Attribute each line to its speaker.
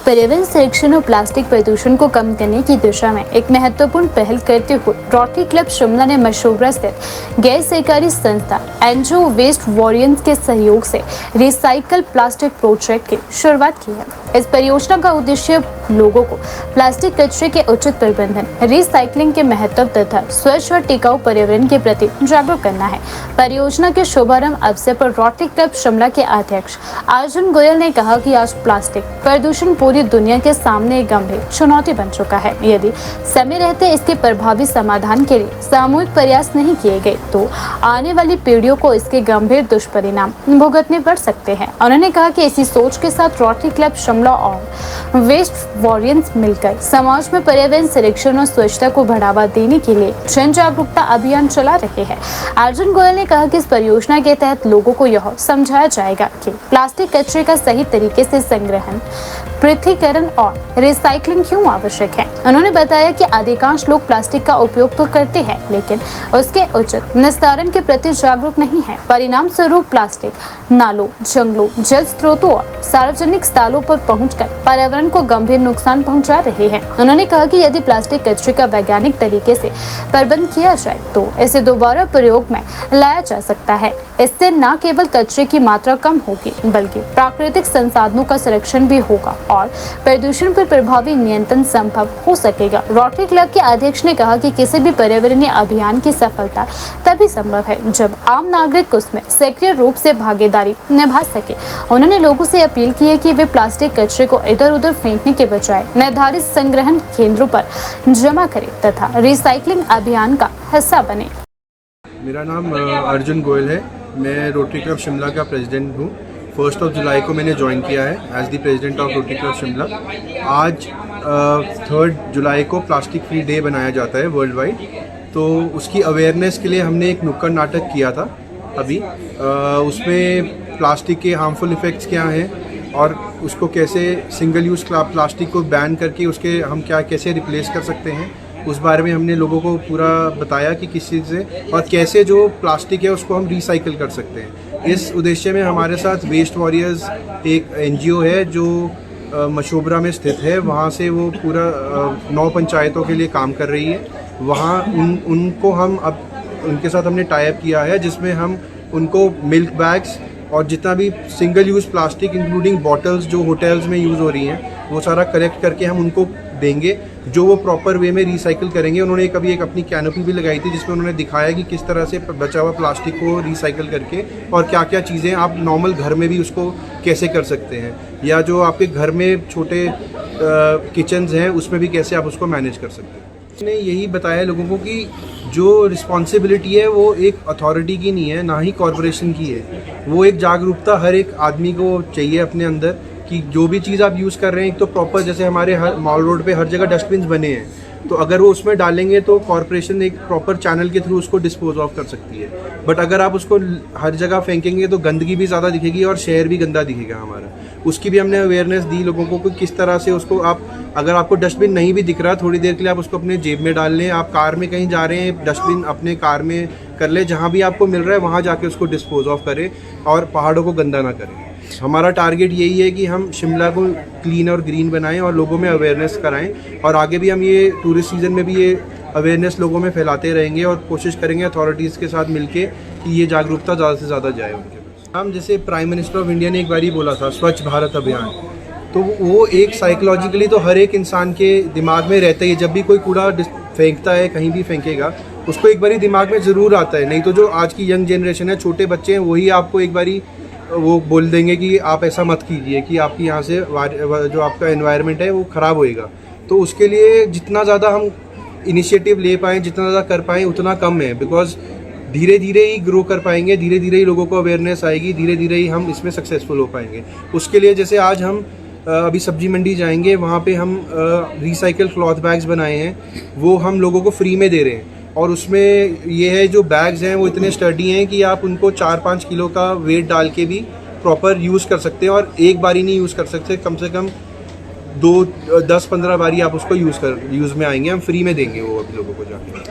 Speaker 1: पर्यावरण संरक्षण और प्लास्टिक प्रदूषण को कम करने की दिशा में एक महत्वपूर्ण पहल करते हुए रोटरी क्लब शिमला ने मशोबरा स्थित गैर सरकारी संस्था एनजीओ वेस्ट वॉरियर्स के सहयोग से रिसाइकल प्लास्टिक प्रोजेक्ट की शुरुआत की है। इस परियोजना का उद्देश्य लोगों को प्लास्टिक कचरे के उचित प्रबंधन, रिसाइकलिंग के महत्व तथा स्वच्छ और टिकाऊ पर्यावरण के प्रति जागरूक करना है। परियोजना के शुभारंभ अवसर पर रोटरी क्लब शिमला के अध्यक्ष अर्जुन गोयल ने कहा कि आज प्लास्टिक प्रदूषण पूरी दुनिया के सामने एक गंभीर चुनौती बन चुका है। यदि समय रहते इसके प्रभावी समाधान के लिए सामूहिक प्रयास नहीं किए गए तो आने वाली पीढ़ियों को इसके गंभीर दुष्परिणाम भुगतने पड़ सकते हैं। उन्होंने कहा कि इसी सोच के साथ रोटरी क्लब शिमला और वेस्ट वॉरियर्स मिलकर समाज में पर्यावरण संरक्षण और स्वच्छता को बढ़ावा देने के लिए जन जागरूकता अभियान चला रहे हैं। अर्जुन गोयल ने कहा कि इस परियोजना के तहत लोगों को यह समझाया जाएगा कि प्लास्टिक कचरे का सही तरीके से संग्रहण, पृथक्करण और रिसाइकलिंग क्यों आवश्यक है। उन्होंने बताया कि अधिकांश लोग प्लास्टिक का उपयोग तो करते हैं लेकिन उसके उचित निस्तारण के प्रति जागरूक नहीं है। परिणाम स्वरूप प्लास्टिक नालों, जंगलों, जल स्रोतों और सार्वजनिक स्थलों पर पहुंचकर पर्यावरण को गंभीर नुकसान पहुंचा रहे हैं। उन्होंने कहा कि यदि प्लास्टिक कचरे का वैज्ञानिक तरीके से प्रबंध किया जाए तो इसे दोबारा प्रयोग में लाया जा सकता है। इससे न केवल कचरे की मात्रा कम होगी बल्कि प्राकृतिक संसाधनों का संरक्षण भी होगा और प्रदूषण पर प्रभावी नियंत्रण संभव हो सकेगा। रोटरी क्लब के अध्यक्ष ने कहा कि किसी भी पर्यावरणीय अभियान की सफलता तभी संभव है जब आम नागरिक उसमें सक्रिय रूप से भागीदारी निभा सके। उन्होंने लोगों से अपील की है कि वे प्लास्टिक कचरे को इधर उधर फेंकने के बजाय निर्धारित संग्रहण केंद्रों पर जमा करें तथा रिसाइकलिंग अभियान का हिस्सा बने।
Speaker 2: मेरा नाम अर्जुन गोयल है। मैं रोटरी क्लब शिमला का प्रेसिडेंट हूँ। 1 जुलाई को मैंने ज्वाइन किया है as the president of Rotary club Shimla. आज 3 जुलाई को प्लास्टिक फ्री डे बनाया जाता है वर्ल्ड वाइड, तो उसकी अवेयरनेस के लिए हमने एक नुक्कड़ नाटक किया था अभी। उसमें प्लास्टिक के हार्मफुल इफ़ेक्ट्स क्या हैं और उसको कैसे सिंगल यूज़ प्लास्टिक को बैन करके उसके हम कैसे रिप्लेस कर सकते हैं, उस बारे में हमने लोगों को पूरा बताया कि किस चीज़ से और कैसे जो प्लास्टिक है उसको हम रिसाइकिल कर सकते हैं। इस उद्देश्य में हमारे साथ वेस्ट वॉरियर्स एक एनजीओ है जो मशोबरा में स्थित है। वहाँ से वो पूरा 9 पंचायतों के लिए काम कर रही है। वहाँ उनको हम अब उनके साथ हमने टाई अप किया है जिसमें हम उनको मिल्क बैग्स और जितना भी single use plastic including bottles जो होटल्स में यूज़ हो रही हैं वो सारा कलेक्ट करके हम उनको देंगे जो वो प्रॉपर वे में रिसाइकिल करेंगे। उन्होंने कभी एक अपनी कैनोपी भी लगाई थी जिसमें उन्होंने दिखाया कि किस तरह से बचा हुआ प्लास्टिक को रिसाइकिल करके और क्या क्या चीज़ें आप नॉर्मल घर में भी उसको कैसे कर सकते हैं, या जो आपके घर में छोटे किचन्स हैं उसमें भी कैसे आप उसको मैनेज कर सकते हैं। मैंने यही बताया लोगों को कि जो रिस्पॉन्सिबिलिटी है वो एक अथॉरिटी की नहीं है, ना ही कॉरपोरेशन की है। वो एक जागरूकता हर एक आदमी को चाहिए अपने अंदर कि जो भी चीज़ आप यूज़ कर रहे हैं, एक तो प्रॉपर, जैसे हमारे हर मॉल रोड पे हर जगह डस्टबिन बने हैं, तो अगर वो उसमें डालेंगे तो कॉरपोरेशन एक प्रॉपर चैनल के थ्रू उसको डिस्पोज ऑफ कर सकती है। बट अगर आप उसको हर जगह फेंकेंगे तो गंदगी भी ज़्यादा दिखेगी और शहर भी गंदा दिखेगा हमारा। उसकी भी हमने अवेयरनेस दी लोगों को कि किस तरह से उसको आप, अगर आपको डस्टबिन नहीं भी दिख रहा थोड़ी देर के लिए आप उसको अपने जेब में डाल लें। आप कार में कहीं जा रहे हैं, डस्टबिन अपने कार में कर ले, जहाँ भी आपको मिल रहा है वहाँ जाके उसको डिस्पोज ऑफ करें और पहाड़ों को गंदा ना करें। हमारा टारगेट यही है कि हम शिमला को क्लीन और ग्रीन बनाएं और लोगों में अवेयरनेस कराएं, और आगे भी हम ये टूरिस्ट सीज़न में भी ये अवेयरनेस लोगों में फैलाते रहेंगे और कोशिश करेंगे अथॉरिटीज़ के साथ मिलके कि ये जागरूकता ज़्यादा से ज़्यादा जाए उनके पास। हम जैसे प्राइम मिनिस्टर ऑफ इंडिया ने एक बार ही बोला था स्वच्छ भारत अभियान, तो वो एक साइकोलॉजिकली तो हर एक इंसान के दिमाग में रहता है। जब भी कोई कूड़ा फेंकता है, कहीं भी फेंकेगा, उसको एक बारी दिमाग में ज़रूर आता है। नहीं तो जो आज की यंग जनरेशन है, छोटे बच्चे हैं, वही आपको एक बारी वो बोल देंगे कि आप ऐसा मत कीजिए कि आपकी यहाँ से जो आपका एनवायरनमेंट है वो ख़राब होएगा। तो उसके लिए जितना ज़्यादा हम इनिशिएटिव ले पाएँ, जितना ज़्यादा कर पाएँ उतना कम है, बिकॉज धीरे धीरे ही ग्रो कर पाएंगे, धीरे धीरे ही लोगों को अवेयरनेस आएगी, धीरे धीरे ही हम इसमें सक्सेसफुल हो पाएंगे। उसके लिए जैसे आज हम अभी सब्जी मंडी जाएंगे, वहाँ पे हम रिसाइकल क्लॉथ बैग्स बनाए हैं, वो हम लोगों को फ्री में दे रहे हैं। और उसमें ये है जो बैग्स हैं वो इतने स्टडी हैं कि आप उनको 4-5 किलो का वेट डाल के भी प्रॉपर यूज़ कर सकते हैं, और एक बार ही नहीं यूज़ कर सकते, कम से कम 10-15 बारी आप उसको यूज़ में आएंगे। हम फ्री में देंगे वो अभी लोगों को जाके।